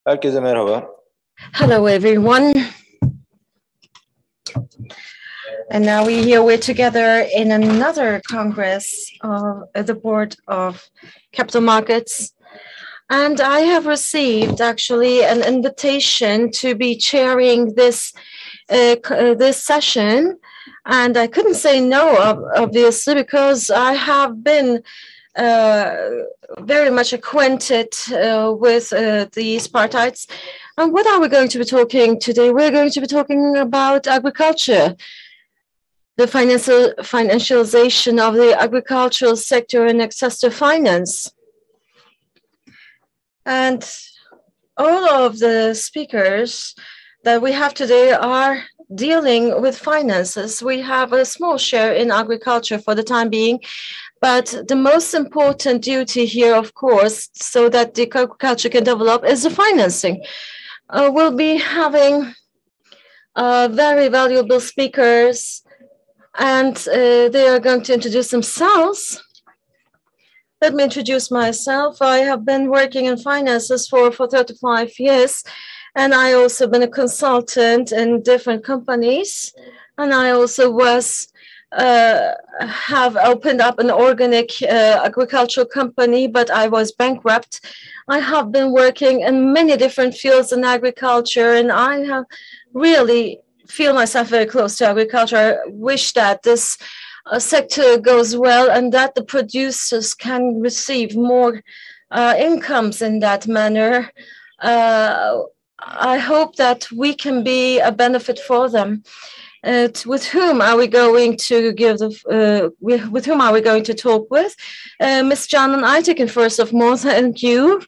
Herkese merhaba. Hello, everyone. And now we're together in another Congress of the Board of Capital Markets. And I have received actually an invitation to be chairing this session. And I couldn't say no, obviously, because I have been very much acquainted with these partites. And what are we going to be talking today? We're going to be talking about agriculture, the financialization of the agricultural sector and access to finance. And all of the speakers that we have today are dealing with finances. We have a small share in agriculture for the time being, but the most important duty here, of course, so that the agriculture can develop is the financing. We'll be having very valuable speakers, and they are going to introduce themselves. Let me introduce myself. I have been working in finances for 35 years, and I also been a consultant in different companies. And I also have opened up an organic agricultural company, but I was bankrupt. I have been working in many different fields in agriculture, and I have really feel myself very close to agriculture. I wish that this sector goes well and that the producers can receive more incomes in that manner. I hope that we can be a benefit for them. With whom are we going to with whom are we going to talk with? Ms. Canan Aytekin, first of all, thank you.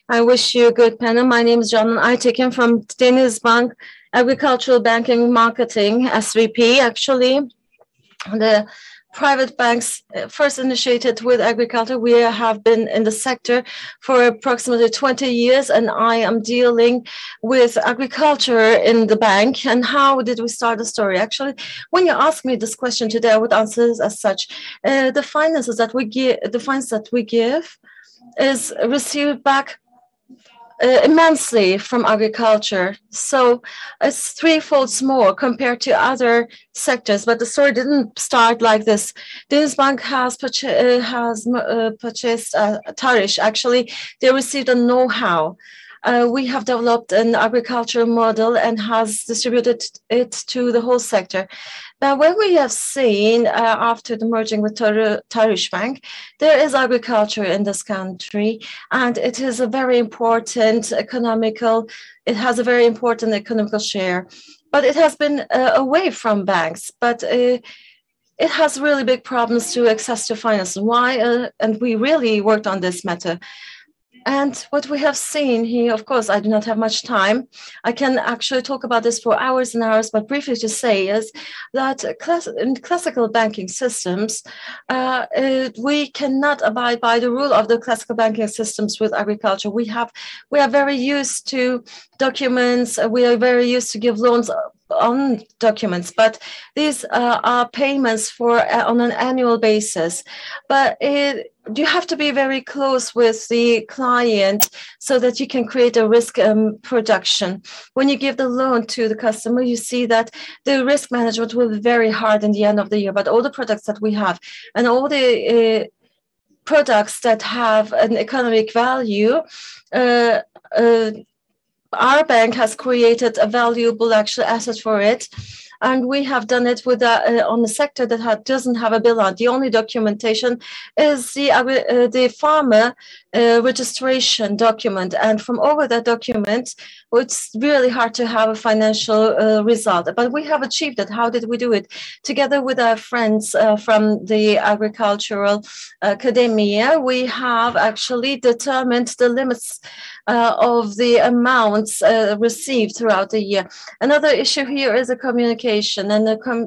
I wish you a good panel. My name is Canan Aytekin from Denizbank Agricultural Banking Marketing, SVP. Actually, the private banks first initiated with agriculture. We have been in the sector for approximately 20 years, and I am dealing with agriculture in the bank. And how did we start the story? Actually, when you ask me this question today, I would answer this as such. The finance that we give is received back immensely from agriculture. So it's threefold more compared to other sectors, but the story didn't start like this. Denizbank has purchased Turkish. Actually, they received a know-how. We have developed an agricultural model and has distributed it to the whole sector. Now, when we have seen after the merging with Turkish Bank, there is agriculture in this country, and it is a very important it has a very important economical share, but it has been away from banks, but it has really big problems to access to finance. Why? And we really worked on this matter. And what we have seen here, of course, I do not have much time. I can actually talk about this for hours and hours, but briefly to say is that in classical banking systems, we cannot abide by the rule of the classical banking systems with agriculture. We are very used to documents. We are very used to give loans on documents, but these are payments on an annual basis. But you have to be very close with the client so that you can create a risk production. When you give the loan to the customer, you see that the risk management will be very hard in the end of the year. But all the products that we have and all the products that have an economic value, our bank has created a valuable actual asset for it. And we have done it with on a sector that doesn't have a bill on. The only documentation is the farmer registration document. And from over that document, it's really hard to have a financial result. But we have achieved it. How did we do it? Together with our friends from the Agricultural Academia, we have actually determined the limits of the amounts received throughout the year. Another issue here is the communication, and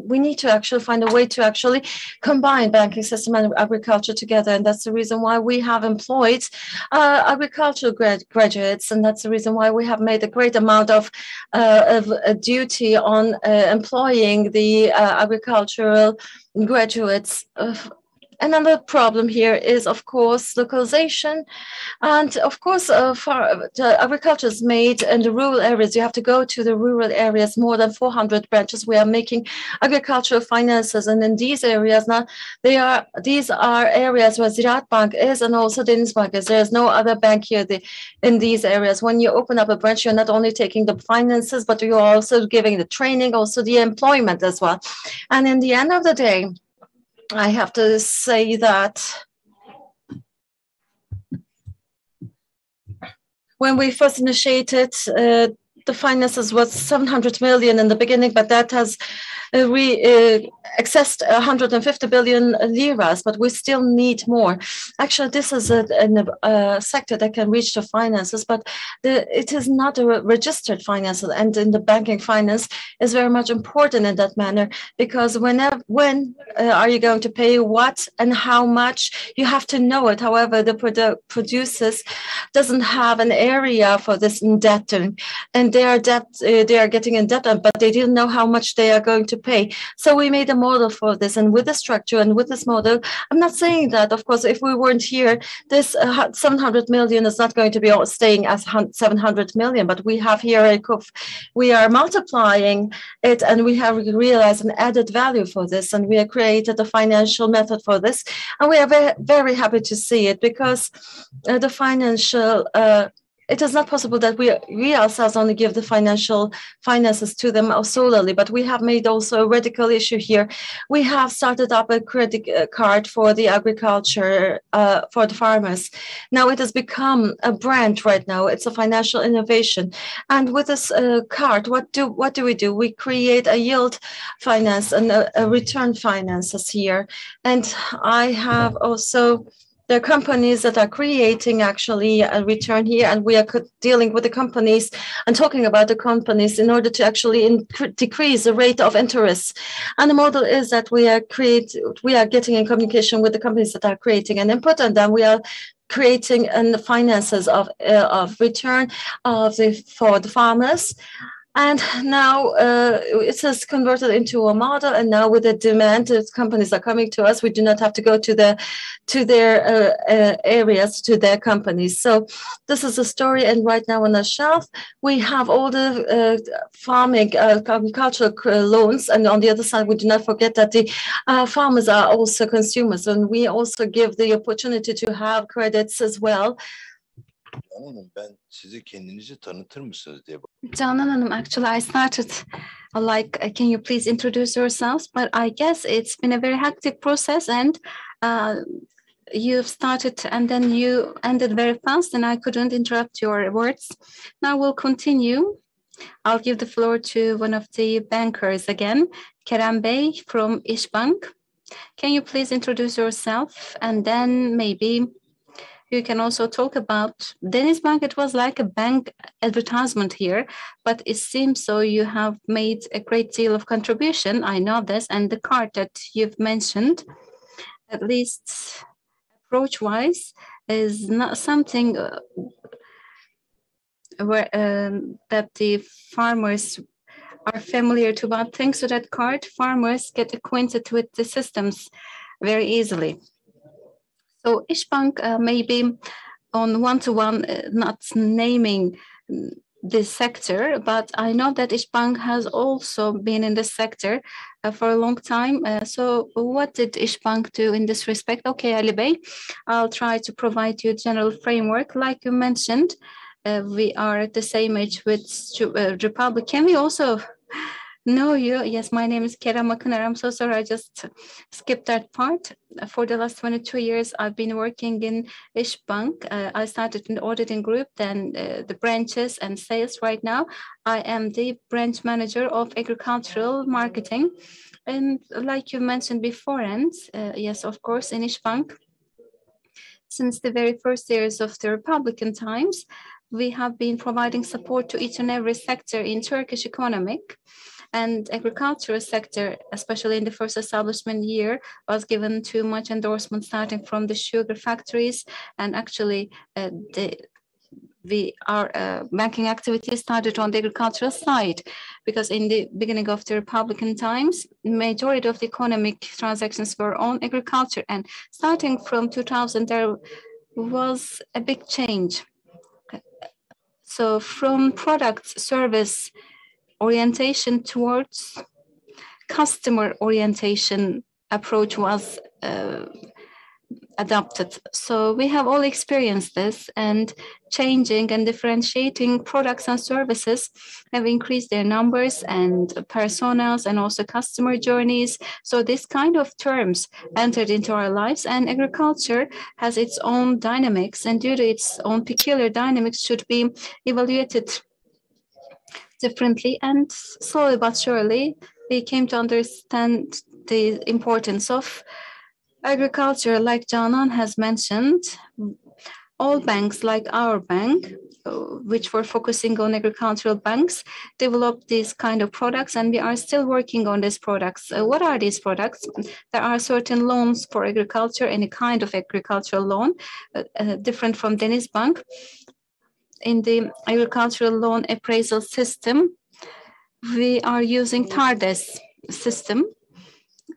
we need to actually find a way to actually combine banking system and agriculture together, and that's the reason why we have employed agricultural graduates, and that's the reason why we have made a great amount of a duty on employing the agricultural graduates Another problem here is, of course, localization. And of course, the agriculture is made in the rural areas. You have to go to the rural areas, more than 400 branches. We are making agricultural finances. And in these areas now, these are areas where Ziraat Bank is, and also the Ishbank is. There is no other bank here in these areas. When you open up a branch, you're not only taking the finances, but you're also giving the training, also the employment as well. And in the end of the day, I have to say that when we first initiated, the finances was 700 million in the beginning, but that has accessed 150 billion liras, but we still need more. Actually, this is a sector that can reach the finances, but it is not a registered finance, and in the banking finance is very much important in that manner, because when are you going to pay what and how much, you have to know it. However, the producers doesn't have an area for this indebting, and they are getting in debt, but they didn't know how much they are going to pay. So we made a model for this, and with the structure and with this model, I'm not saying that, of course, if we weren't here, this 700 million is not going to be staying as 700 million, but we have here we are multiplying it, and we have realized an added value for this, and we have created a financial method for this, and we are very, very happy to see it, because the financial it is not possible that we ourselves only give the finances to them solely, but we have made also a radical issue here. We have started up a credit card for the agriculture, for the farmers. Now it has become a brand right now. It's a financial innovation. And with this card, what do we do? We create a yield finance and a return finances here. And I have also the companies that are creating actually a return here, and we are dealing with the companies and talking about the companies in order to actually decrease the rate of interest. And the model is that we are getting in communication with the companies that are creating an input, and then we are creating the finances of return for the farmers. And now it is converted into a model. And now with the demand, companies are coming to us. We do not have to go to their areas, to their companies. So this is a story. And right now on the shelf, we have all the farming agricultural loans. And on the other side, we do not forget that the farmers are also consumers. And we also give the opportunity to have credits as well. Ben sizi kendinizi tanıtır mısınız diye. Canan Hanım, actually I started can you please introduce yourselves? But I guess it's been a very hectic process, and you've started and then you ended very fast, and I couldn't interrupt your words. Now we'll continue. I'll give the floor to one of the bankers again, Kerem Bey from Ishbank. Can you please introduce yourself, and then maybe you can also talk about Denizbank. It was like a bank advertisement here, but it seems so you have made a great deal of contribution. I know this, and the card that you've mentioned, at least approach-wise, is not something that the farmers are familiar to. But thanks to that card, farmers get acquainted with the systems very easily. So Ishbank maybe on one-to-one, not naming this sector, but I know that Ishbank has also been in this sector for a long time. So what did Ishbank do in this respect? Okay, Ali Bey, I'll try to provide you a general framework. Like you mentioned, we are at the same age with Republic. Can we also know you? Yes, my name is Kerem Akıner. I'm so sorry, I just skipped that part. For the last 22 years, I've been working in Ishbank. I started in the auditing group, then the branches and sales. Right now, I am the branch manager of agricultural marketing. And like you mentioned beforehand, yes, of course, in Ishbank, since the very first years of the Republican times, we have been providing support to each and every sector in Turkish economic. And agricultural sector, especially in the first establishment year, was given too much endorsement, starting from the sugar factories. And actually, our banking activity started on the agricultural side. because in the beginning of the Republican times, majority of the economic transactions were on agriculture. And starting from 2000, there was a big change. So from product service orientation towards customer orientation approach was adopted. So we have all experienced this, and changing and differentiating products and services have increased their numbers and personas and also customer journeys. So this kind of terms entered into our lives, and agriculture has its own dynamics, and due to its own peculiar dynamics should be evaluated differently. And slowly but surely we came to understand the importance of agriculture. Like Canan has mentioned, all banks like our bank, which were focusing on agricultural banks, developed these kind of products, and we are still working on these products. What are these products? There are certain loans for agriculture, any kind of agricultural loan, different from DenizBank. In the agricultural loan appraisal system, we are using TARDES system,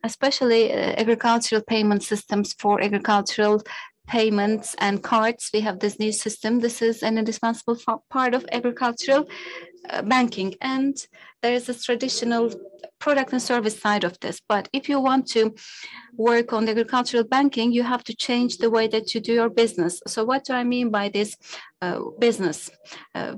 especially agricultural payment systems for agricultural payments and cards. We have this new system. This is an indispensable part of agricultural banking, and there is a traditional product and service side of this. But if you want to work on agricultural banking, you have to change the way that you do your business. So what do I mean by this business?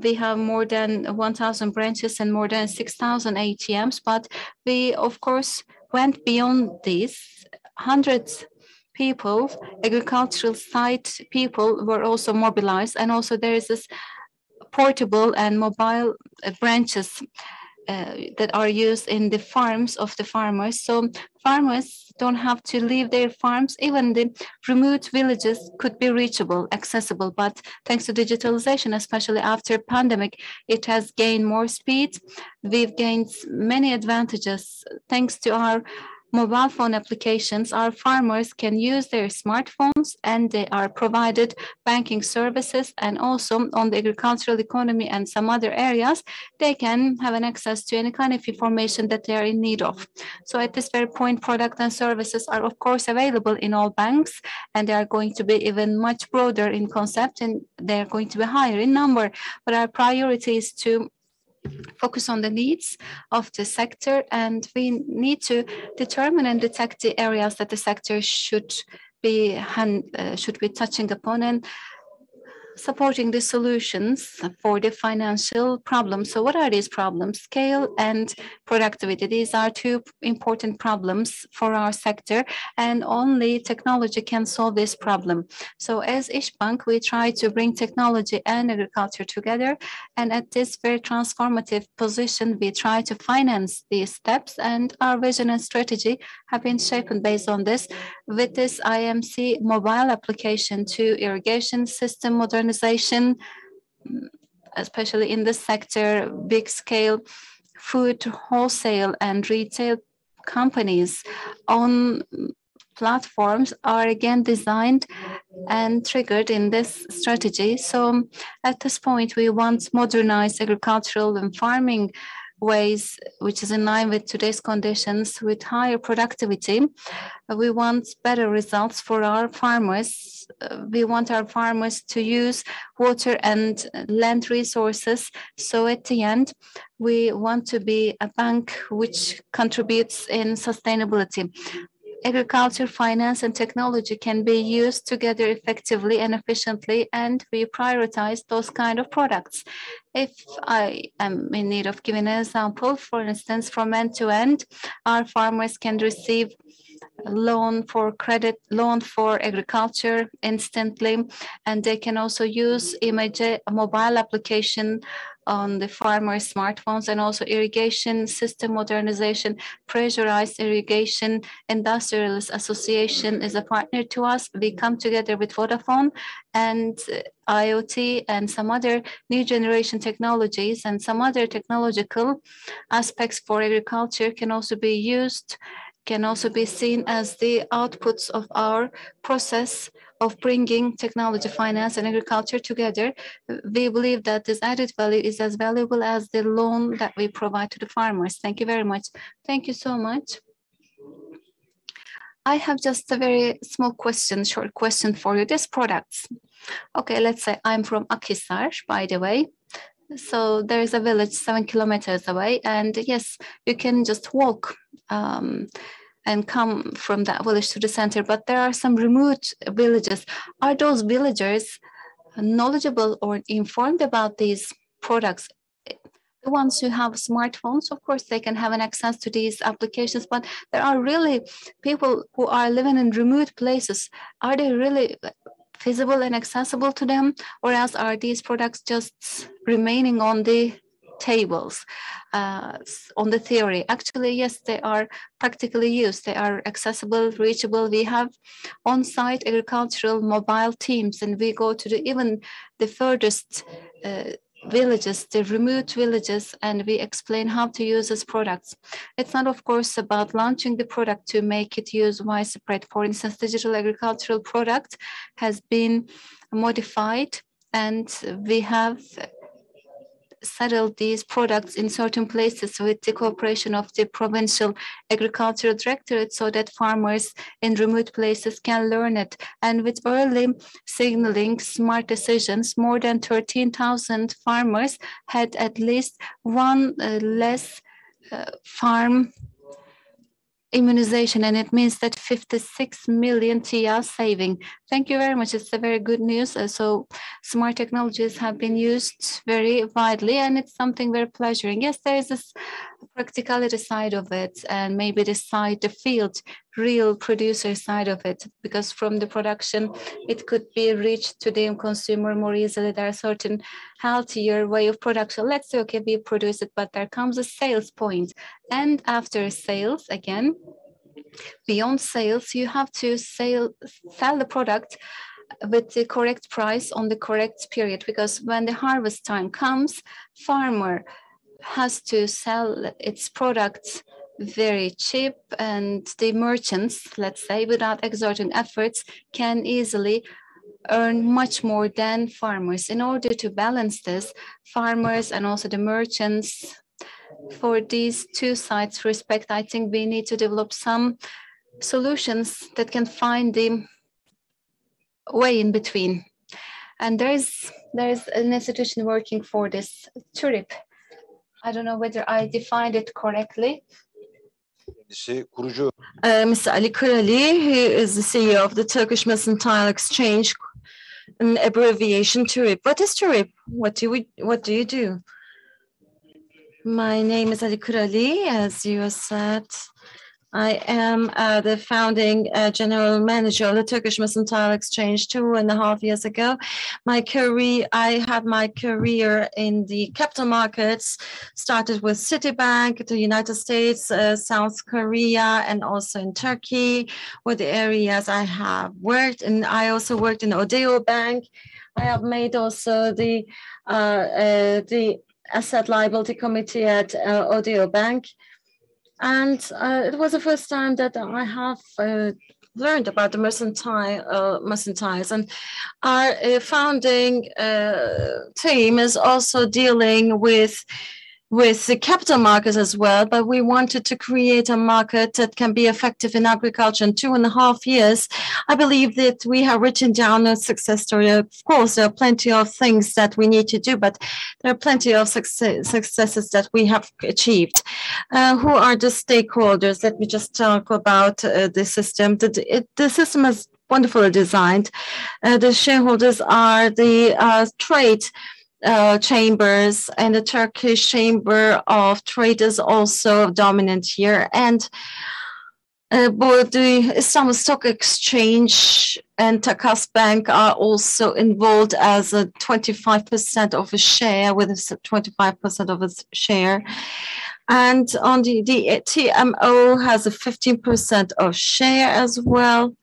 We have more than 1,000 branches and more than 6,000 ATMs, but we, of course, went beyond these. Hundreds people, agricultural site people were also mobilized, and also there is this portable and mobile branches that are used in the farms of the farmers. So farmers don't have to leave their farms. Even the remote villages could be reachable, accessible. But thanks to digitalization, especially after pandemic, it has gained more speed. We've gained many advantages thanks to our mobile phone applications. Our farmers can use their smartphones, and they are provided banking services, and also on the agricultural economy and some other areas, they can have an access to any kind of information that they are in need of. So at this very point, product and services are of course available in all banks, and they are going to be even much broader in concept, and they are going to be higher in number. But our priority is to focus on the needs of the sector, and we need to determine and detect the areas that the sector should be touching upon, and supporting the solutions for the financial problems. So what are these problems? Scale and productivity. These are two important problems for our sector, and only technology can solve this problem. So as Ishbank, we try to bring technology and agriculture together, and at this very transformative position, we try to finance these steps, and our vision and strategy have been shaped based on this. With this IMC mobile application to irrigation system modernization, especially in this sector, big scale food wholesale and retail companies on platforms are again designed and triggered in this strategy. So at this point, we want modernized agricultural and farming ways, which is in line with today's conditions, with higher productivity. We want better results for our farmers. We want our farmers to use water and land resources. So at the end, we want to be a bank which contributes in sustainability. Agriculture, finance, and technology can be used together effectively and efficiently, and we prioritize those kind of products. If I am in need of giving an example, for instance, from end to end, our farmers can receive loan for agriculture instantly, and they can also use image mobile application on the farmer smartphones, and also irrigation system modernization. Pressurized Irrigation Industrialist Association is a partner to us. We come together with Vodafone, and IoT and some other new generation technologies and some other technological aspects for agriculture can also be used, can also be seen as the outputs of our process of bringing technology, finance, and agriculture together. We believe that this added value is as valuable as the loan that we provide to the farmers. Thank you very much. Thank you so much. I have just a very small question, short question for you. These products. Okay, let's say I'm from Akhisar, by the way. So there is a village 7 kilometers away, and yes, you can just walk and come from that village to the center. But there are some remote villages. Are those villagers knowledgeable or informed about these products? The ones who have smartphones, of course, they can have an access to these applications, but there are really people who are living in remote places. Are they really feasible and accessible to them, or else are these products just remaining on the tables, on the theory? Actually, yes, they are practically used. They are accessible, reachable. We have on-site agricultural mobile teams, and we go to even the furthest villages, the remote villages, and we explain how to use these products. It's not, of course, about launching the product to make it use widespread. For instance, digital agricultural product has been modified, and we have settled these products in certain places with the cooperation of the provincial agricultural directorate, so that farmers in remote places can learn it. And with early signaling, smart decisions, more than 13,000 farmers had at least one less farm immunization, and it means that 56 million TL saving. Thank you very much. It's a very good news. So smart technologies have been used very widely, and it's something very pleasuring. Yes, there is this practicality side of it, and maybe the side, the field, real producer side of it, because from the production, it could be reached to the consumer more easily. There are certain healthier way of production. Let's say, okay, we produce it, but there comes a sales point. And after sales, again, beyond sales, you have to sell the product with the correct price on the correct period, because when the harvest time comes, farmer has to sell its products very cheap, and the merchants, let's say, without exerting efforts, can easily earn much more than farmers. In order to balance this, farmers and also the merchants, for these two sides respect, I think we need to develop some solutions that can find the way in between. And there is an institution working for this, TURIP. I don't know whether I defined it correctly. Mr. Ali Kurali, who is the CEO of the Turkish Mercantile Exchange, an abbreviation TURIP. What is TURIP? What do you do? My name is Ali Kurali, as you said. I am the founding general manager of the Turkish Mercantile Exchange 2.5 years ago. I had my career in the capital markets, started with Citibank, the United States, South Korea, and also in Turkey, were the areas I have worked. And I also worked in Odeo Bank. I have made also the asset liability committee at Odeo Bank. And it was the first time that I have learned about the mercantiles. And our founding team is also dealing with the capital markets as well, but we wanted to create a market that can be effective in agriculture. In 2.5 years, I believe that we have written down a success story. Of course, there are plenty of things that we need to do, but there are plenty of successes that we have achieved. Who are the stakeholders? Let me just talk about the system. The system is wonderfully designed. The shareholders are the trade chambers, and the Turkish Chamber of Trade is also dominant here. And both the Istanbul Stock Exchange and Takas Bank are also involved as a 25% of a share, with 25% of its share. And on the TMO has a 15% of share as well.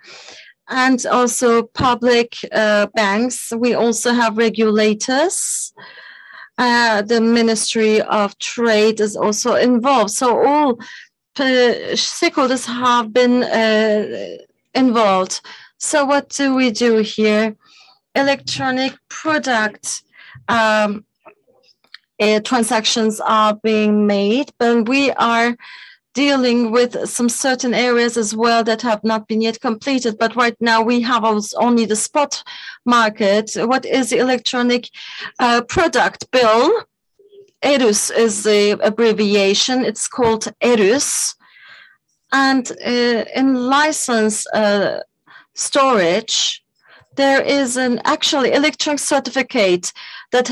And also public banks. We also have regulators. The Ministry of Trade is also involved. So all stakeholders have been involved. So what do we do here? Electronic product transactions are being made, but we are dealing with some certain areas as well that have not been yet completed. But right now we have only the spot market. What is the electronic product bill? ERUS is the abbreviation. It's called ERUS. And in license storage, there is an actually electronic certificate that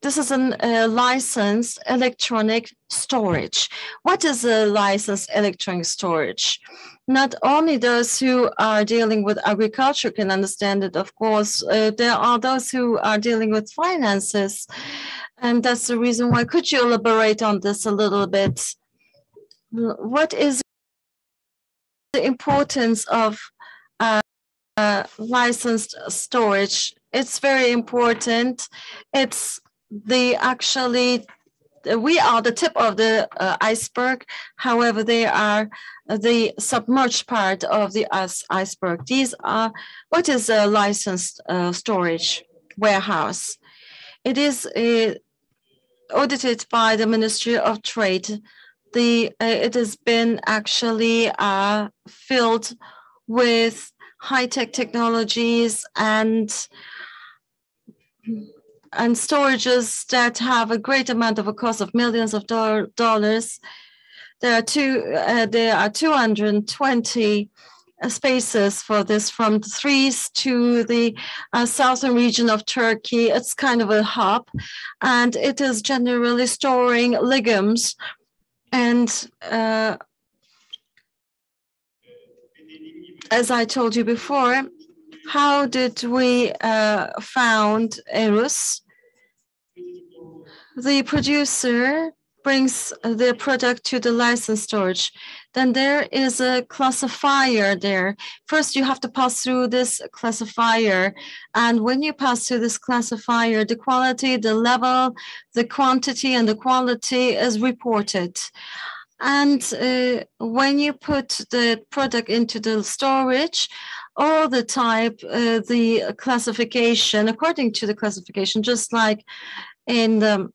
this is a licensed electronic storage. What is a licensed electronic storage? Not only those who are dealing with agriculture can understand it, of course, there are those who are dealing with finances. And that's the reason why. Could you elaborate on this a little bit? What is the importance of licensed storage? It's very important. It's we are the tip of the iceberg. However, they are the submerged part of the iceberg. These are, what is a licensed storage warehouse? It is audited by the Ministry of Trade. It has been actually filled with high-tech technologies and storages that have a great amount of a cost of millions of dollars. There are 220 spaces for this, from Thrace to the southern region of Turkey. It's kind of a hub, and it is generally storing legumes. And as I told you before, how did we found ERUS? The producer brings the product to the license storage. Then there is a classifier there. First, you have to pass through this classifier. And when you pass through this classifier, the quality, the level, the quantity, and the quality is reported. And when you put the product into the storage, all the type, the classification, according to the classification, just like in the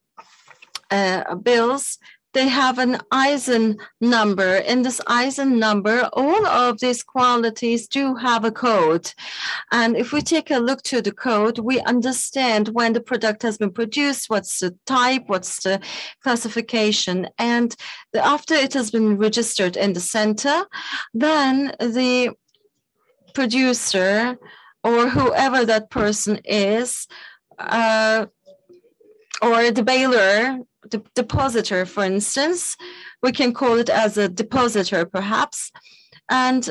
bills, they have an ISIN number. In this ISIN number, all of these qualities do have a code. And if we take a look to the code, we understand when the product has been produced, what's the type, what's the classification. And after it has been registered in the center, then the producer or whoever that person is, or the baler, the depositor, for instance, we can call it as a depositor, perhaps. And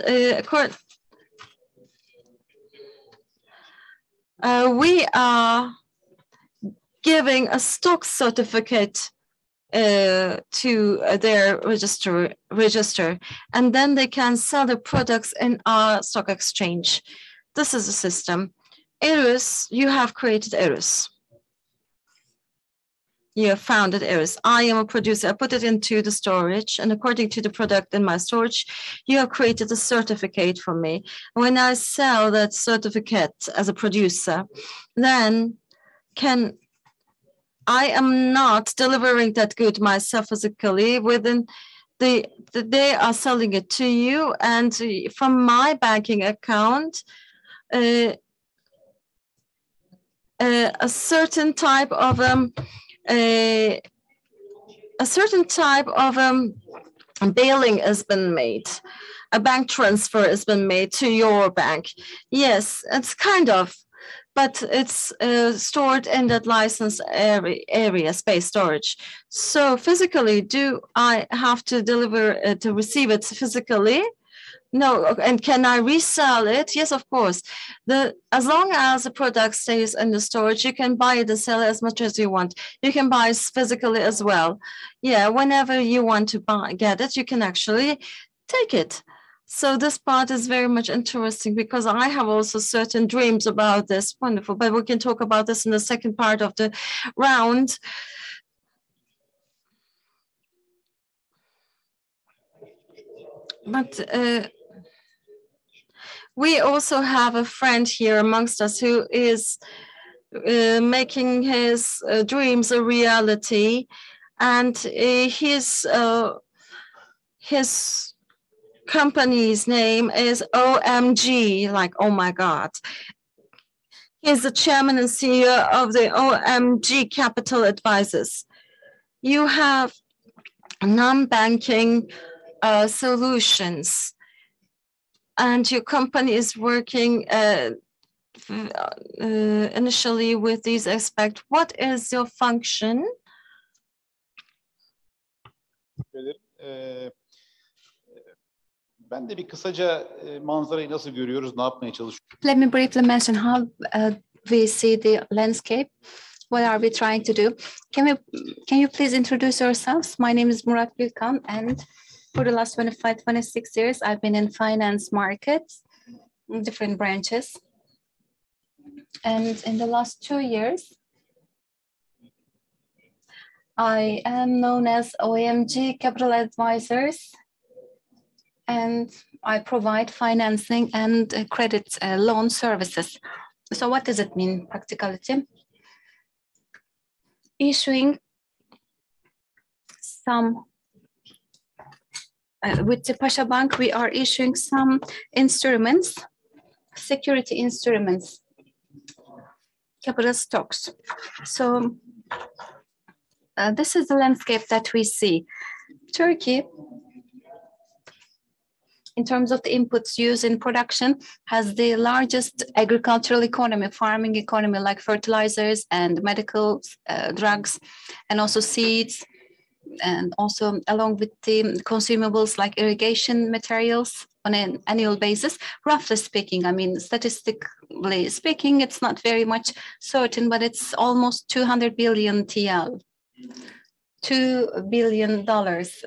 we are giving a stock certificate to their register, and then they can sell the products in our stock exchange. This is the system. ERUS, you have created ERUS. You have founded ERUS. I am a producer. I put it into the storage, and according to the product in my storage, you have created a certificate for me. When I sell that certificate as a producer, then I am not delivering that good myself physically. Within they are selling it to you, and from my banking account, a certain type of billing has been made. A bank transfer has been made to your bank. Yes, it's kind of, but it's stored in that license area, space storage. So physically, do I have to deliver to receive it physically? No. And can I resell it? Yes, of course. As long as the product stays in the storage, you can buy it and sell it as much as you want. You can buy it physically as well. Yeah, whenever you want to get it, you can actually take it. So this part is very much interesting because I have also certain dreams about this. Wonderful, but we can talk about this in the second part of the round. But We also have a friend here amongst us who is making his dreams a reality, and his company's name is OMG, like oh my God. He's the chairman and CEO of the OMG Capital Advisors. You have non-banking solutions, and your company is working initially with these aspects. What is your function? Ben de bir kısaca manzarayı nasıl görüyoruz, ne yapmaya çalışıyoruz? Let me briefly mention how we see the landscape. What are we trying to do? Can you please introduce yourselves? My name is Murat Gülkan, and for the last 26 years, I've been in finance markets, different branches. And in the last 2 years, I am known as OMG Capital Advisors, and I provide financing and credit loan services. So what does it mean, practicality? Issuing some, with the Pasha Bank, we are issuing some instruments, security instruments, capital stocks. So this is the landscape that we see. Turkey, in terms of the inputs used in production, has the largest agricultural economy, farming economy, like fertilizers and medical drugs, and also seeds, and also along with the consumables like irrigation materials on an annual basis. Roughly speaking, I mean, statistically speaking, it's not very much certain, but it's almost 200 billion TL. $2 billion.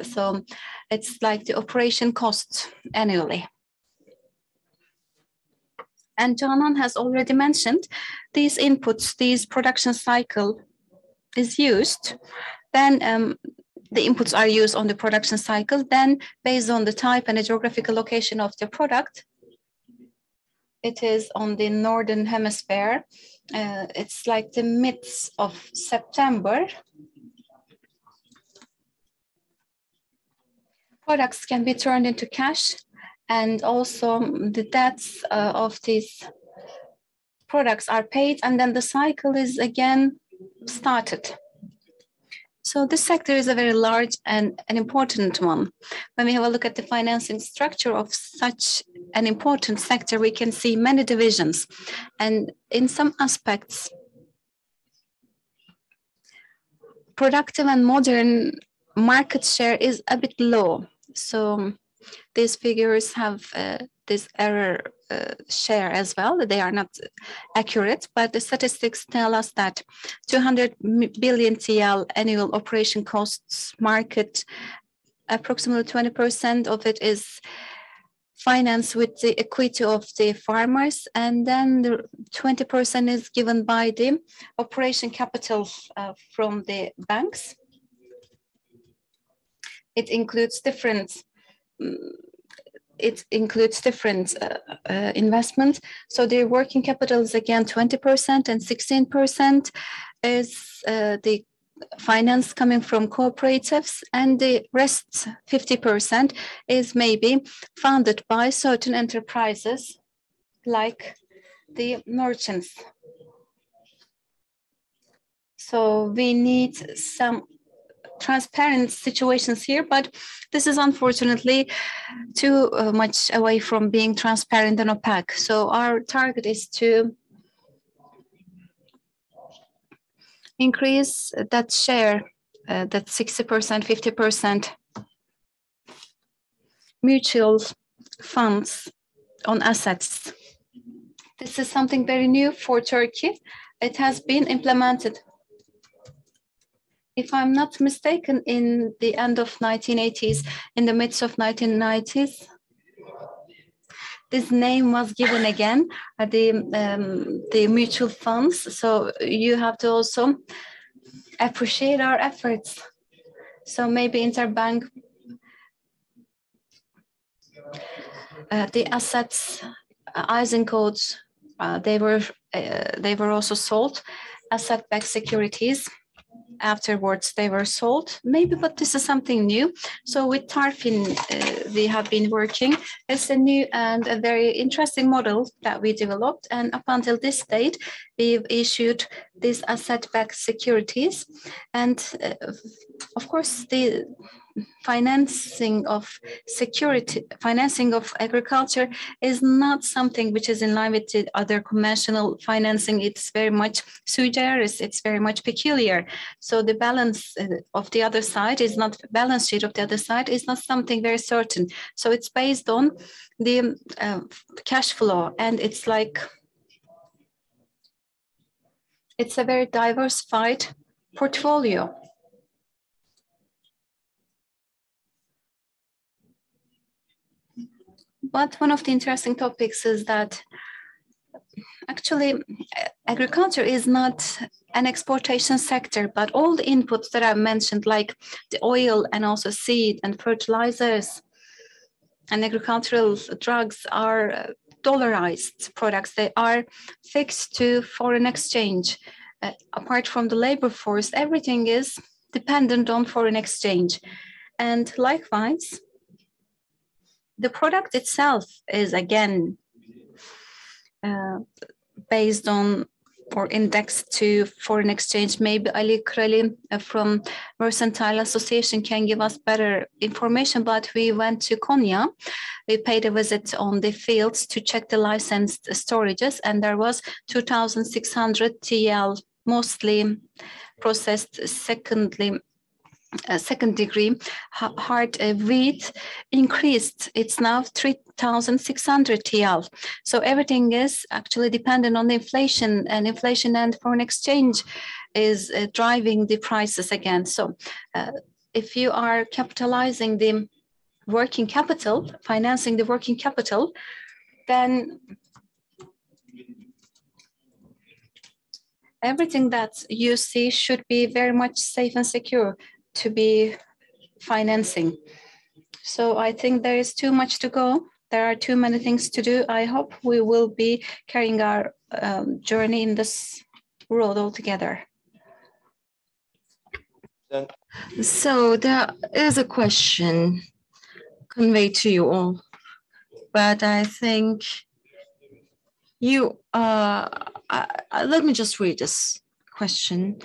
So it's like the operation costs annually. And Canan has already mentioned these inputs, these production cycle is used. Then the inputs are used on the production cycle. Then based on the type and the geographical location of the product, it is on the Northern Hemisphere. It's like the midst of September. Products can be turned into cash, and also the debts of these products are paid, and then the cycle is again started. So this sector is a very large and an important one. When we have a look at the financing structure of such an important sector, we can see many divisions. And in some aspects, productive and modern market share is a bit low. So these figures have this error share as well. They are not accurate, but the statistics tell us that 200 billion TL annual operation costs market, approximately 20% of it is financed with the equity of the farmers, and then the 20% is given by the operation capital from the banks. It includes different investments. So the working capital is again 20%, and 16% is the finance coming from cooperatives, and the rest 50% is maybe funded by certain enterprises like the merchants. So we need some transparent situations here, but this is unfortunately too much away from being transparent and opaque. So our target is to increase that share, that 60%, 50% mutual funds on assets. This is something very new for Turkey. It has been implemented, if I'm not mistaken, in the end of 1980s, in the midst of 1990s. This name was given again, the mutual funds. So you have to also appreciate our efforts. So maybe interbank, the assets ISIN codes, they were also sold as asset-backed securities. Afterwards, they were sold, maybe, but this is something new. So with TARFIN, we have been working. It's a new and a very interesting model that we developed. And up until this date, we've issued these asset-backed securities. And of course, the financing of agriculture is not something which is in line with the other conventional financing. It's very much sui generis, it's very much peculiar. So the balance of the other side is not, balance sheet of the other side is not something very certain. So it's based on the cash flow, and it's like, it's a very diversified portfolio. But one of the interesting topics is that actually agriculture is not an exportation sector, but all the inputs that I mentioned, like the oil and also seed and fertilizers and agricultural drugs, are dollarized products. They are fixed to foreign exchange. Apart from the labor force, everything is dependent on foreign exchange. And likewise, the product itself is again based on or indexed to foreign exchange. Maybe Ali Krali from Mercantile Association can give us better information, but we went to Konya. We paid a visit on the fields to check the licensed storages, and there was 2,600 TL, mostly processed second degree hard wheat increased. It's now 3,600 TL. So everything is actually dependent on the inflation, and foreign exchange is driving the prices again. So if you are capitalizing the working capital, financing the working capital, then everything that you see should be very much safe and secure to be financing. So I think there is too much to go. There are too many things to do. I hope we will be carrying our journey in this road altogether. So there is a question conveyed to you all, but I think you, let me just read this question.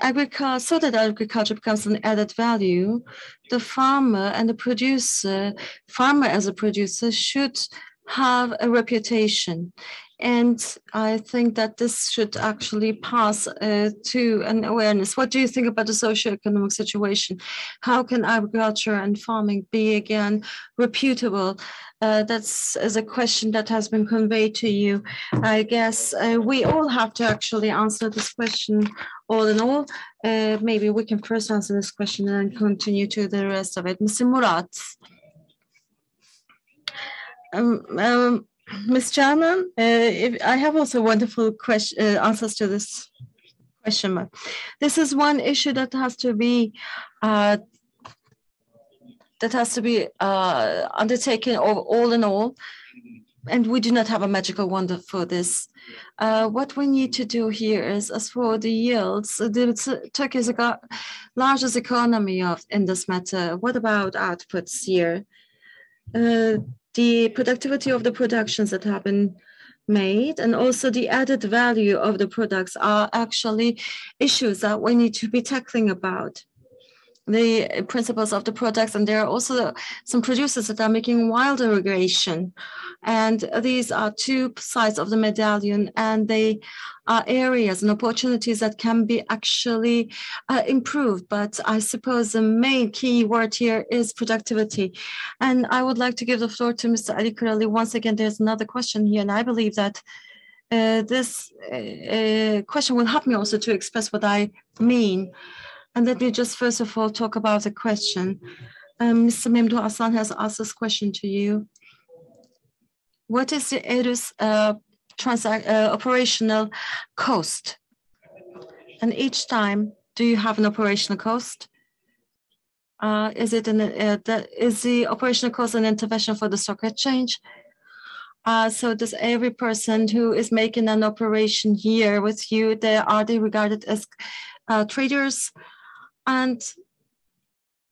So that agriculture becomes an added value, the farmer and the producer, farmer as a producer should have a reputation. And I think that this should actually pass to an awareness. What do you think about the socioeconomic situation? How can agriculture and farming be again reputable? That's a question that has been conveyed to you. I guess we all have to actually answer this question all in all. Maybe we can first answer this question and then continue to the rest of it. Mr. Murat. Ms. Chairman, I have also wonderful answers to this question. This is one issue that has to be undertaken all in all, and we do not have a magical wonder for this. What we need to do here is, as for the yields, Turkey is the largest economy in this matter. What about outputs here? The productivity of the productions that have been made and also the added value of the products are actually issues that we need to be tackling about. The principles of the products, and there are also some producers that are making wild irrigation, and these are two sides of the medallion, and they are areas and opportunities that can be actually improved. But I suppose the main key word here is productivity. And I would like to give the floor to Mr. Ali Kurali. Once again, there's another question here, and I believe that this question will help me also to express what I mean. And let me just first of all talk about the question. Mr. Memduh Aslan has asked this question to you. What is the ERUS operational cost? And each time, do you have an operational cost? Is the operational cost an intervention for the stock exchange? So does every person who is making an operation here with you, are they regarded as traders? And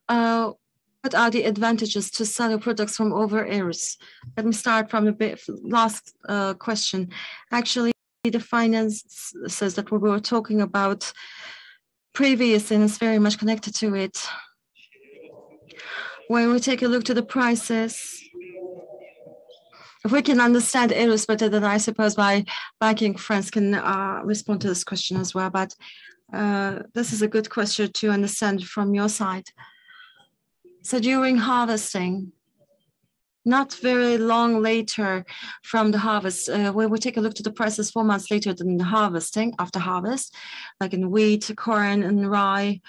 what are the advantages to sell your products from over areas? Let me start from the last question. Actually, the finances that we were talking about previously is very much connected to it. When we take a look to the prices, if we can understand areas better, then I suppose my banking friends can respond to this question as well. But this is a good question to understand from your side. So during harvesting, not very long later from the harvest, when we take a look to the prices 4 months later than the harvesting, after harvest, like in wheat, corn, and rye,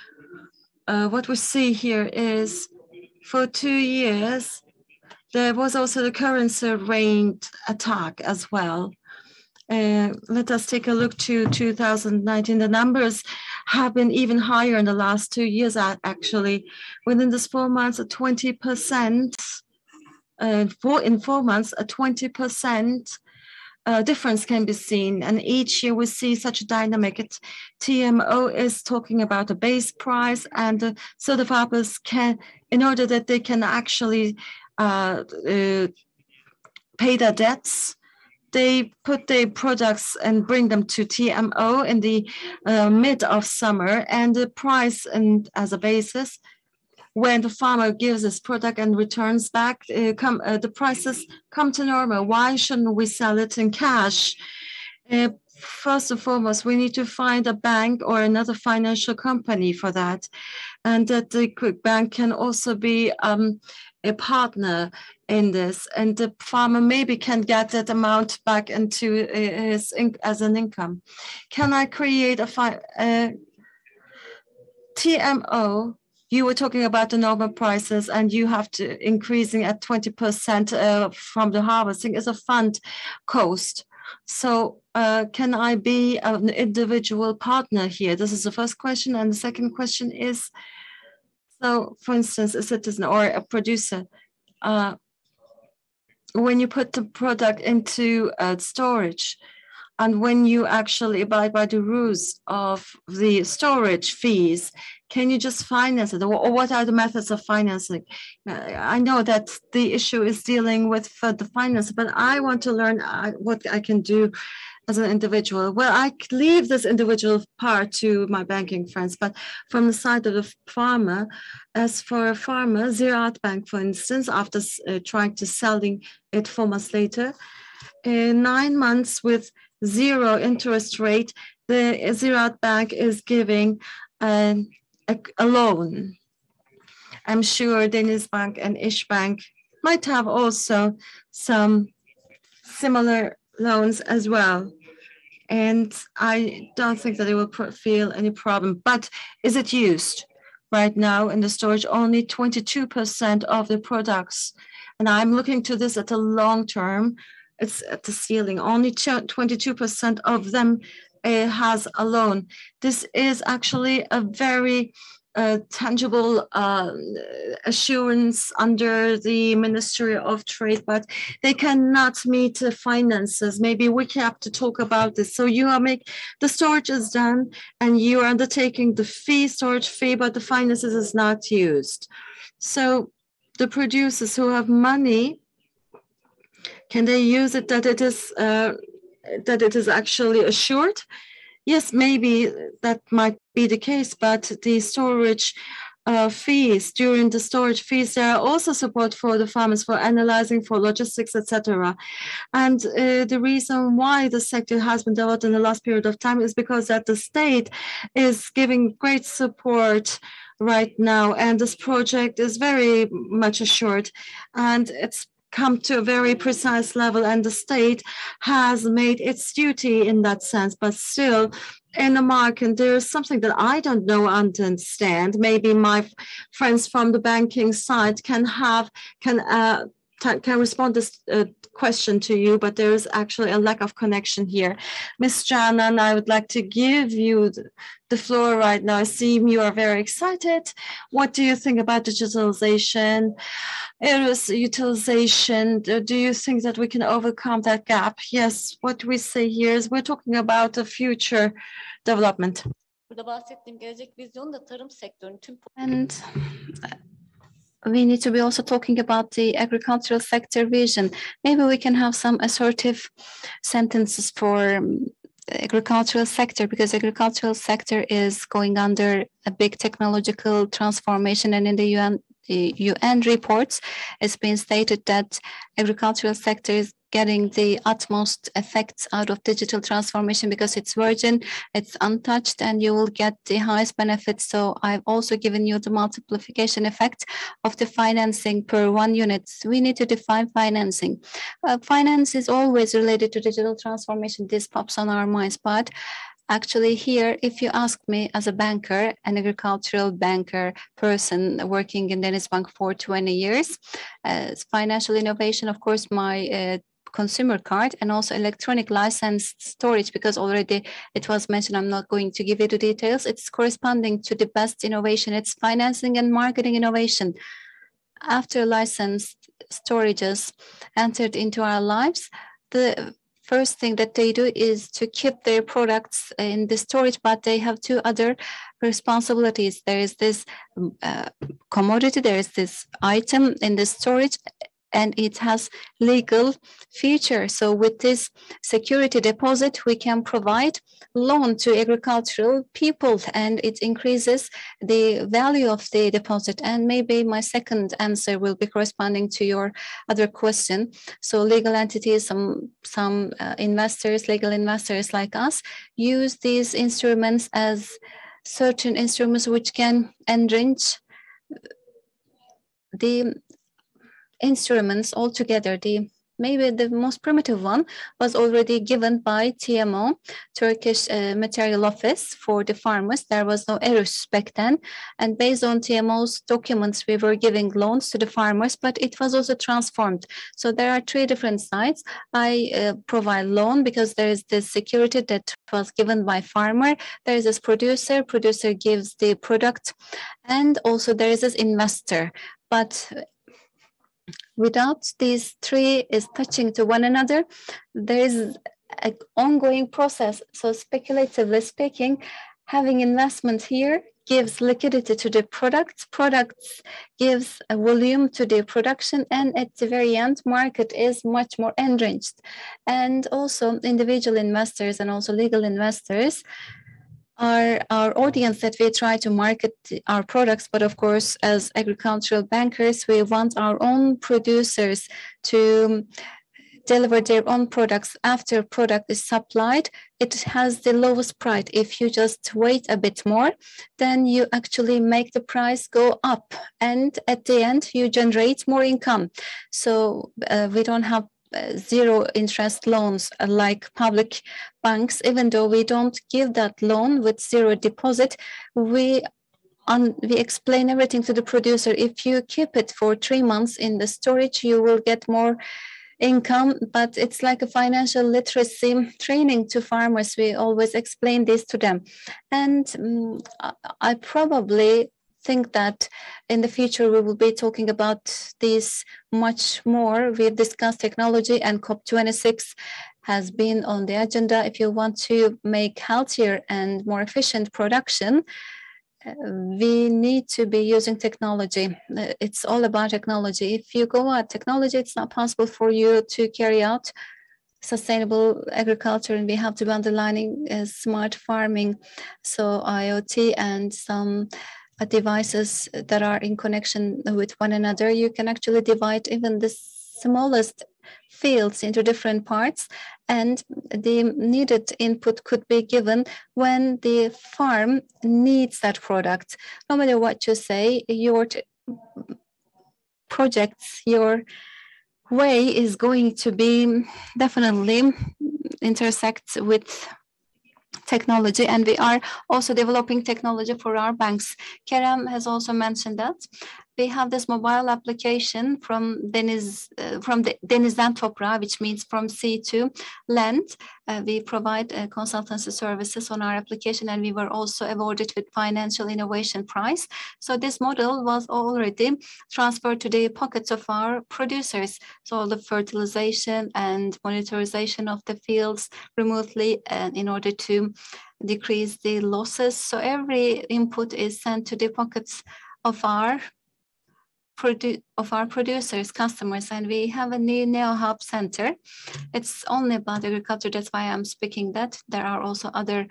what we see here is for 2 years, there was also the currency rate attack as well. Let us take a look to 2019. The numbers have been even higher in the last 2 years, actually. Within this 4 months, a 20%, in 4 months, a 20% difference can be seen. And each year we see such a dynamic. TMO is talking about a base price, and so the farmers can, in order that they can actually pay their debts, they put their products and bring them to TMO in the mid of summer, and the price and as a basis, when the farmer gives his product and returns back, the prices come to normal. Why shouldn't we sell it in cash? First and foremost, we need to find a bank or another financial company for that. And that the quick bank can also be a partner in this. And the farmer maybe can get that amount back into his as an income. Can I create a TMO? You were talking about the normal prices, and you have to increasing at 20% from the harvesting is a fund cost. So can I be an individual partner here? This is the first question. And the second question is, so for instance, a citizen or a producer, when you put the product into storage, and when you actually abide by the rules of the storage fees, can you just finance it? Or what are the methods of financing? I know that the issue is dealing with the finance, but I want to learn what I can do as an individual. Well, I leave this individual part to my banking friends, but from the side of the farmer, as for a farmer, Ziraat Bank, for instance, after trying to selling it 4 months later, in 9 months with 0 interest rate, the Ziraat Bank is giving a loan. I'm sure Denizbank and Ishbank might have also some similar loans as well. And I don't think that they will feel any problem. But is it used? Right now in the storage, only 22% of the products. And I'm looking to this at the long term. It's at the ceiling. Only 22% of them has a loan. This is actually a very tangible assurance under the Ministry of Trade, but they cannot meet the finances. Maybe we have to talk about this. So you are the storage is done, and you are undertaking the storage fee, but the finances is not used. So the producers who have money, can they use it that it is actually assured? Yes, maybe that might be the case, but the storage fees, during the storage fees, there are also support for the farmers for analyzing, for logistics, etc. And the reason why the sector has been developed in the last period of time is because that the state is giving great support right now, and this project is very much assured, and it's come to a very precise level, and the state has made its duty in that sense. But still, in the market, there is something that I don't know and understand. Maybe my friends from the banking side can can respond this question to you, but there is actually a lack of connection here. Ms. Canan, I would like to give you the floor right now. I see you are very excited. What do you think about digitalization, ERUS utilization? Do you think that we can overcome that gap? Yes, what we say here is we're talking about the future development. And we need to be also talking about the agricultural sector vision. Maybe we can have some assertive sentences for agricultural sector, because agricultural sector is going under a big technological transformation, and in the UN reports, it's been stated that agricultural sector is getting the utmost effects out of digital transformation because it's virgin, it's untouched, and you will get the highest benefits. So I've also given you the multiplication effect of the financing per 1 unit. We need to define financing. Finance is always related to digital transformation. This pops on our minds, but actually here, if you ask me as a banker, an agricultural banker person working in Denizbank for 20 years, financial innovation, of course, my consumer card and also electronic licensed storage, because already it was mentioned, I'm not going to give you the details. It's corresponding to the best innovation. It's financing and marketing innovation. After licensed storages entered into our lives, the first thing that they do is to keep their products in the storage, but they have 2 other responsibilities. There is this commodity, there is this item in the storage, and it has legal feature. So with this security deposit, we can provide loan to agricultural people, and it increases the value of the deposit. And maybe my second answer will be corresponding to your other question. So legal entities, some investors, legal investors like us, use these instruments as certain instruments which can enrich the instruments altogether. Maybe the most primitive one was already given by TMO, Turkish Material Office for the farmers. There was no ERUS back then. And based on TMO's documents, we were giving loans to the farmers, but it was also transformed. So there are 3 different sides. I provide loan because there is this security that was given by farmer. There is this producer gives the product, and also there is this investor. But without these 3 is touching to one another, there is an ongoing process. So speculatively speaking, having investment here gives liquidity to the products gives a volume to the production, and at the very end, market is much more enriched. And also individual investors and also legal investors are our audience that we try to market our products. But of course, as agricultural bankers, we want our own producers to deliver their own products. After product is supplied, it has the lowest price. If you just wait a bit more, then you actually make the price go up. And at the end, you generate more income. So we don't have 0 interest loans like public banks. Even though we don't give that loan with 0 deposit, we explain everything to the producer. If you keep it for 3 months in the storage, you will get more income. But it's like a financial literacy training to farmers. We always explain this to them. And I probably think that in the future we will be talking about this much more. We've discussed technology, and COP26 has been on the agenda. If you want to make healthier and more efficient production, we need to be using technology. It's all about technology. If you go at technology, it's not possible for you to carry out sustainable agriculture, and we have to be underlining smart farming. So IoT and some devices that are in connection with one another. You can actually divide even the smallest fields into different parts, and the needed input could be given when the farm needs that product. No matter what you say, your projects, your way is going to be definitely intersect with technology, and we are also developing technology for our banks. Kerem has also mentioned that. we have this mobile application from Denizden Toprağa, which means from sea to land. We provide consultancy services on our application, and we were also awarded with Financial Innovation Prize. So this model was already transferred to the pockets of our producers. So all the fertilization and monitorization of the fields remotely, in order to decrease the losses. So every input is sent to the pockets of our producers, customers, and we have a new Neo Hub Center. It's only about agriculture. That's why I'm speaking that. There are also other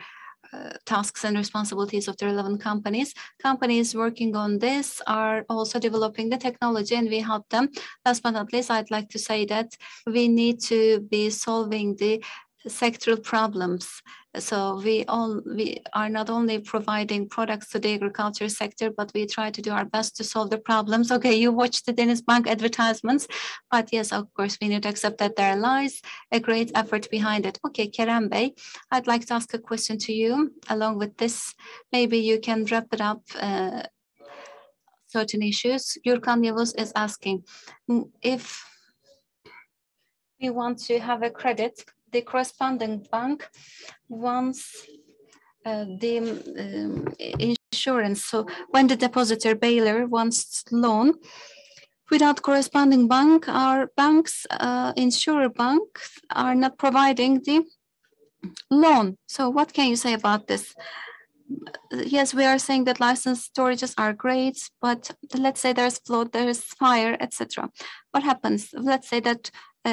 tasks and responsibilities of the relevant companies. Companies working on this are also developing the technology, and we help them. Last but not least, I'd like to say that we need to be solving the sectoral problems. So we are not only providing products to the agriculture sector, but we try to do our best to solve the problems. Okay, you watch the Denizbank advertisements, but yes, of course, we need to accept that there lies a great effort behind it. Okay, Kerem Bey, I'd like to ask a question to you. Along with this, maybe you can wrap it up certain issues. Gürkan Yavuz is asking, if we want to have a credit, the corresponding bank wants the insurance. So when the depositor bailer wants loan, without corresponding bank, our banks, insurer banks are not providing the loan. So what can you say about this? Yes, we are saying that license storages are great, but let's say there's flood, there's fire, etc. What happens? Let's say that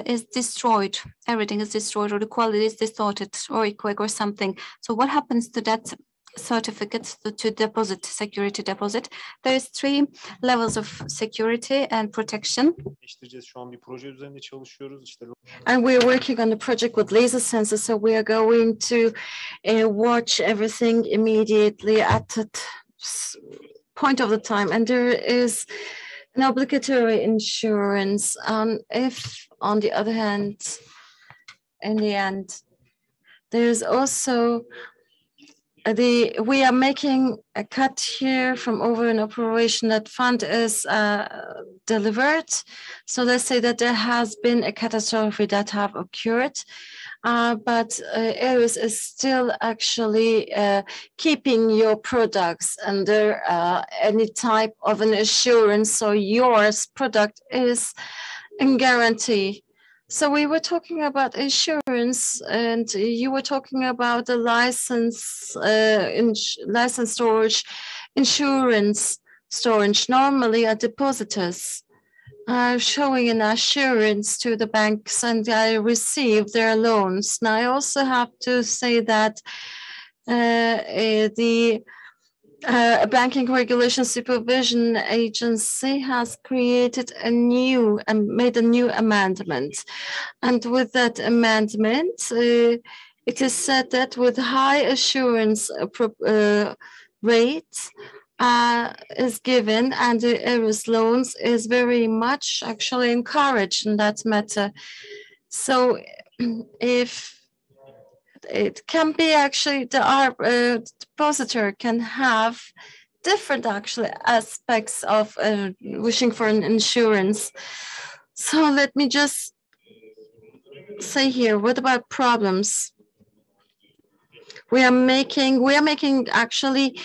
is destroyed, everything is destroyed, or the quality is distorted, or earthquake or something. So what happens to that certificate to deposit, security deposit? There is 3 levels of security and protection. And we're working on the project with laser sensors, so we are going to watch everything immediately at that point of the time. And there is an obligatory insurance. If, on the other hand, in the end, there's also we are making a cut here from over an operation that fund is delivered. So let's say that there has been a catastrophe that have occurred, but Ares is still actually keeping your products under any type of an assurance. So your product is in guarantee. So we were talking about insurance, and you were talking about the license, license storage, insurance storage. Normally, a depositors are showing an assurance to the banks, and I receive their loans. Now, I also have to say that the Banking Regulation Supervision Agency has created a new and made a new amendment. And with that amendment, it is said that with high assurance rate is given, and the Ares loans is very much actually encouraged in that matter. So if it can be actually the depositor can have different actually aspects of wishing for an insurance. So let me just say here, what about problems? We are making actually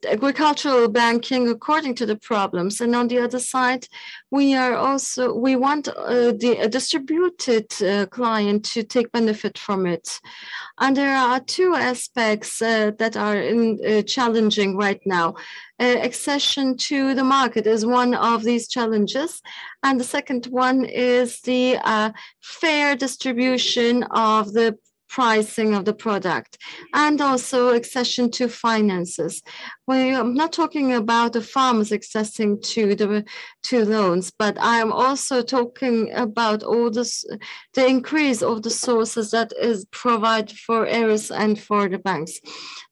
agricultural banking according to the problems, and on the other side, we want the distributed client to take benefit from it. And there are 2 aspects that are challenging right now. Accession to the market is one of these challenges, and the second one is the fair distribution of the pricing of the product, and also accession to finances. I'm not talking about the farmers accessing to loans, but I'm also talking about all this, the increase of the sources that is provided for Ares and for the banks.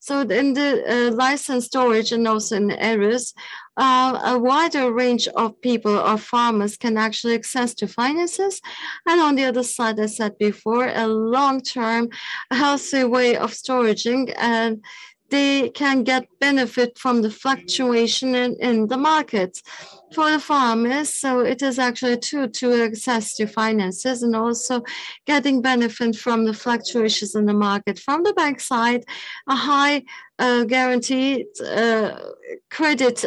So in the license storage and also in Ares, a wider range of people or farmers can actually access to finances. And on the other side, as I said before, a long-term healthy way of storing and they can get benefit from the fluctuation in the market. For the farmers, so it is actually to access to finances and also getting benefit from the fluctuations in the market. From the bank side, a high guaranteed credit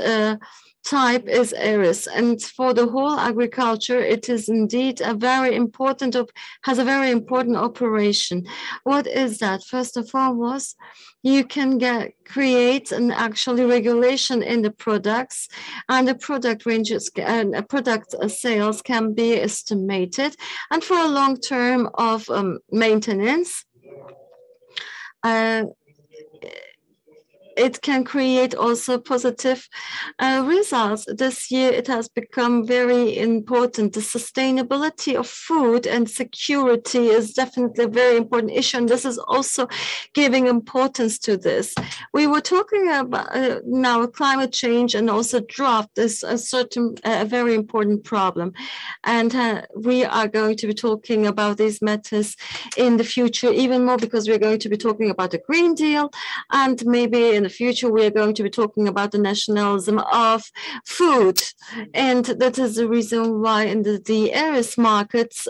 type is ERIS, and for the whole agriculture, it is indeed a very important has a very important operation. What is that? First and foremost, you can create an actually regulation in the products, and the product ranges and product sales can be estimated, and for a long term of maintenance. It can create also positive results. This year, it has become very important. The sustainability of food and security is definitely a very important issue, and this is also giving importance to this. We were talking about now climate change and also drought is a very important problem, and we are going to be talking about these matters in the future even more, because we're going to be talking about the Green Deal, and maybe in the future, we are going to be talking about the nationalism of food. And that is the reason why in the ERIS markets,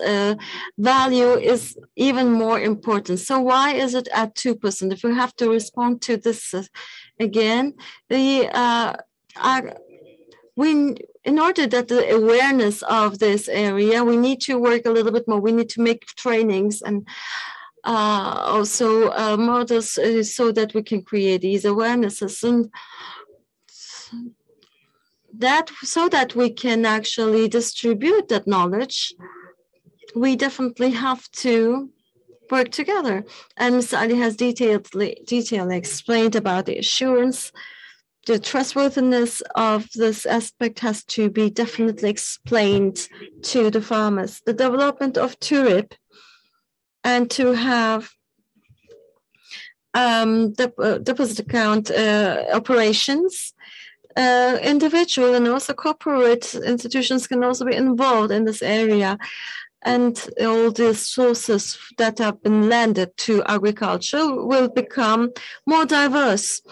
value is even more important. So why is it at 2%? If we have to respond to this again, in order that the awareness of this area, we need to work a little bit more. We need to make trainings and also models so that we can create these awarenesses, and that so that we can actually distribute that knowledge. We definitely have to work together. And Mr. Ali has detailedly explained about the assurance. The trustworthiness of this aspect has to be definitely explained to the farmers. The development of TURIP and to have deposit account operations, individual and also corporate institutions can also be involved in this area. And all the sources that have been lended to agriculture will become more diverse.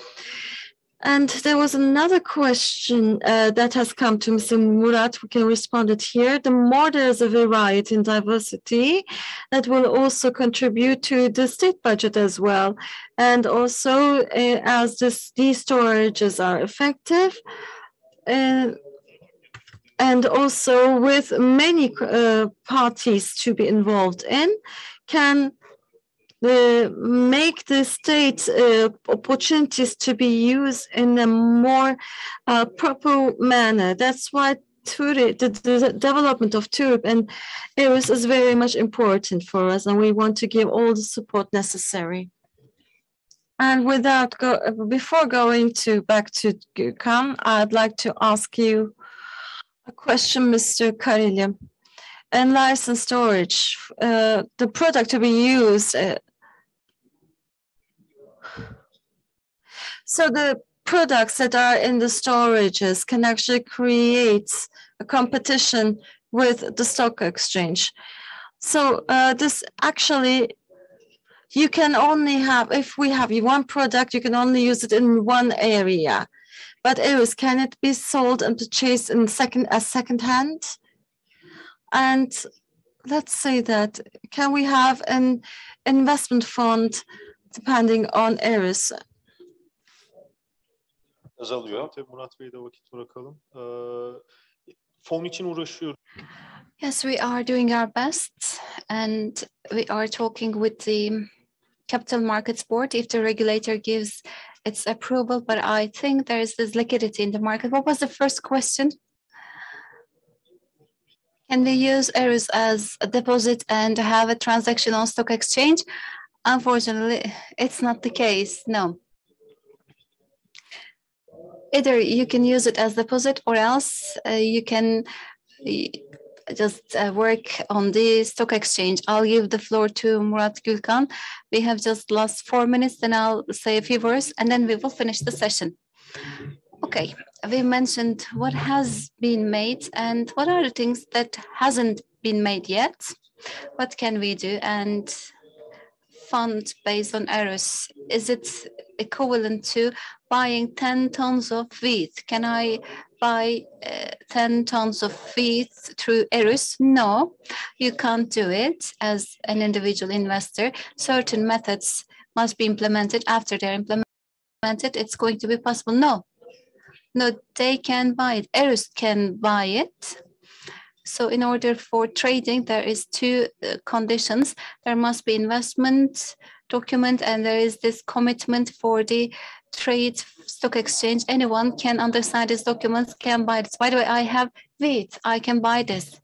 And there was another question that has come to Mr. Murat. We can respond it here. The more there's a variety and diversity, that will also contribute to the state budget as well. And also, as these storages are effective, and also with many parties to be involved in, can make the state opportunities to be used in a more proper manner. That's why the development of TURIP and ERIS is very much important for us, and we want to give all the support necessary. And before going back to Gürkan, I'd like to ask you a question, Mr. Kareli. And license storage, the product to be used. So the products that are in the storages can actually create a competition with the stock exchange. So this actually, you can only have, if we have one product, you can only use it in one area. But ERIS, can it be sold and purchased in second hand? And let's say that, can we have an investment fund depending on ERIS? Azalıyor. Tabii Murat Bey'e de vakit bırakalım. Fon için uğraşıyoruz. Yes, we are doing our best, and we are talking with the Capital Markets Board if the regulator gives its approval. But I think there is this liquidity in the market. What was the first question? Can we use ERIS as a deposit and have a transaction on stock exchange? Unfortunately, it's not the case, no. Either you can use it as deposit, or else you can just work on the stock exchange. I'll give the floor to Murat Gürkan. We have just last 4 minutes, then I'll say a few words, and then we will finish the session. Okay, we mentioned what has been made and what are the things that hasn't been made yet. What can we do? And fund based on ERUS, is it equivalent to buying 10 tons of wheat? Can I buy 10 tons of wheat through ERUS? No, you can't do it as an individual investor. Certain methods must be implemented. After they're implemented, it's going to be possible. No, they can buy it. ERUS can buy it. So in order for trading, there is two conditions. There must be investment document, and there is this commitment for the trade stock exchange. Anyone can understand these documents, can buy this. By the way, I have wheat, I can buy this.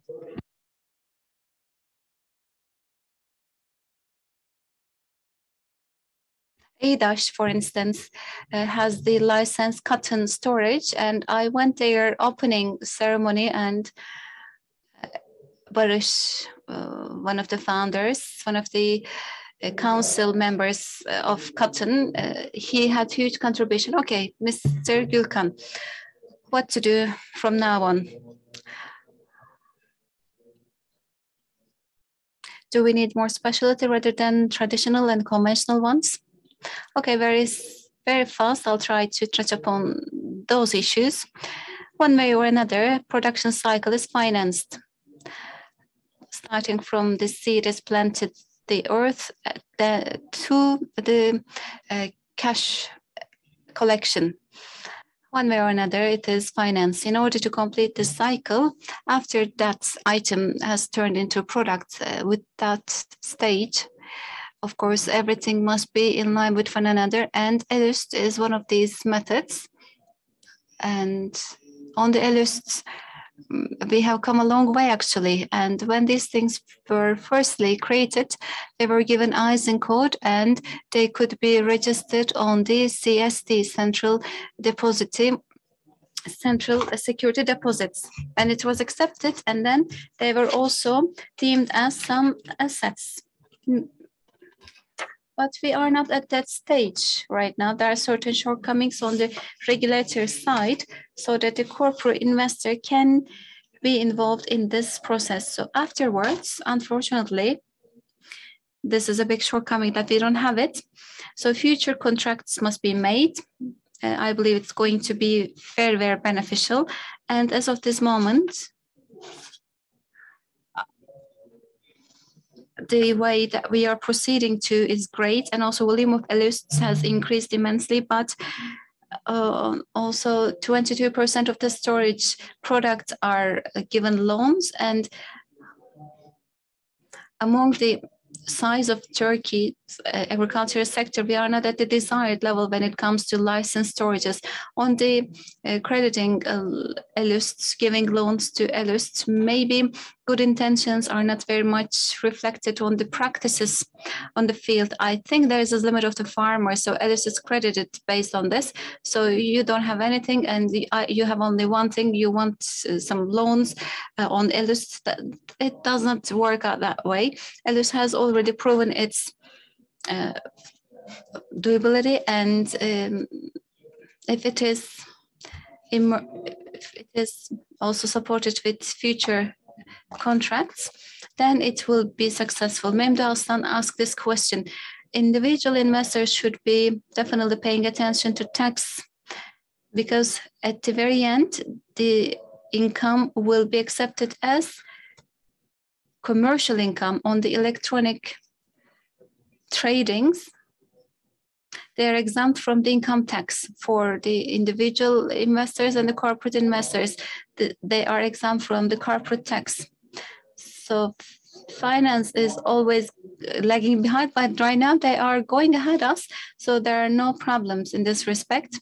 ADASH, for instance, has the licensed cotton storage, and I went there opening ceremony, and Barış, one of the founders, one of the council members of cotton, he had huge contribution. Okay, Mr. Gülkan, what to do from now on? Do we need more specialty rather than traditional and conventional ones? Okay, very fast, I'll try to touch upon those issues. One way or another, production cycle is financed. Starting from the seed is planted, the earth, to the cash collection. One way or another, it is financed. In order to complete the cycle, after that item has turned into a product with that stage, of course, everything must be in line with one another, and ELUST is one of these methods. And on the ELUST, we have come a long way, actually. And when these things were firstly created, they were given ISIN code, and they could be registered on the CSD, Central Security Deposits. And it was accepted, and then they were also deemed as some assets. But we are not at that stage right now. There are certain shortcomings on the regulator side so that the corporate investor can be involved in this process. So afterwards, unfortunately, this is a big shortcoming that we don't have it. So future contracts must be made. I believe it's going to be very, very beneficial. And as of this moment, the way that we are proceeding to is great, and also volume of ELUSTs has increased immensely, but also 22% of the storage products are given loans, and among the size of Turkey's agricultural sector, we are not at the desired level when it comes to licensed storages. On the crediting ELUSTs, giving loans to ELUSTs, maybe good intentions are not very much reflected on the practices on the field. I think there is a limit of the farmer, so ELUST is credited based on this. So you don't have anything, and you have only one thing. You want some loans on ELUST. It does not work out that way. ELUST has already proven its doability, and if it is also supported with future contracts, then it will be successful. Memdu Aslan asked this question. Individual investors should be definitely paying attention to tax, because at the very end, the income will be accepted as commercial income on the electronic tradings. They are exempt from the income tax. For the individual investors and the corporate investors, they are exempt from the corporate tax. So finance is always lagging behind, but right now they are going ahead us. So there are no problems in this respect.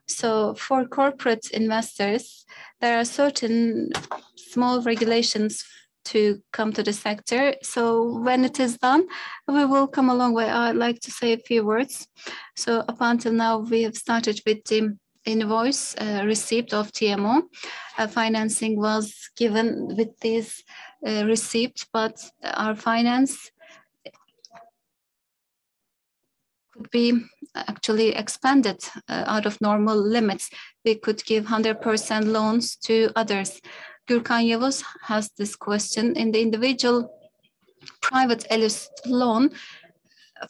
So for corporate investors, there are certain small regulations to come to the sector. So when it is done, we will come a long way. I'd like to say a few words. So up until now, we have started with the invoice receipt of TMO. Financing was given with this receipt, but our finance could be actually expanded out of normal limits. We could give 100% loans to others. Gürkan Yavuz has this question. In the individual private ELUST loan,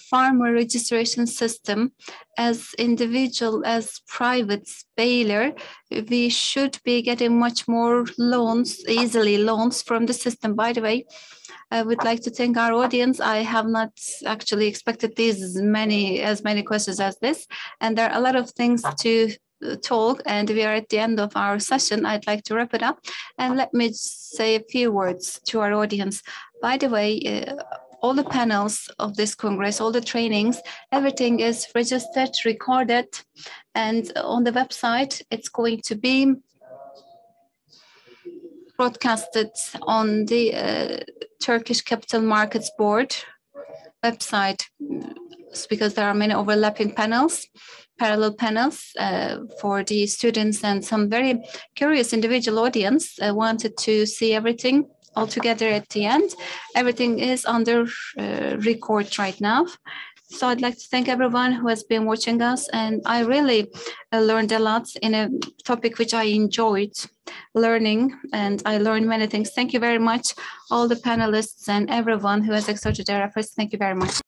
farmer registration system, as individual, as private baler, we should be getting much more loans, easily loans from the system. By the way, I would like to thank our audience. I have not actually expected as many questions as this, and there are a lot of things to talk, and we are at the end of our session. I'd like to wrap it up, and let me say a few words to our audience. By the way, all the panels of this Congress, all the trainings, everything is registered, recorded, and on the website, it's going to be broadcasted on the Turkish Capital Markets Board website, because there are many overlapping panels, parallel panels for the students, and some very curious individual audience wanted to see everything all together at the end. Everything is under record right now. So I'd like to thank everyone who has been watching us, and I really learned a lot in a topic which I enjoyed learning, and I learned many things. Thank you very much, all the panelists and everyone who has exerted their efforts. Thank you very much.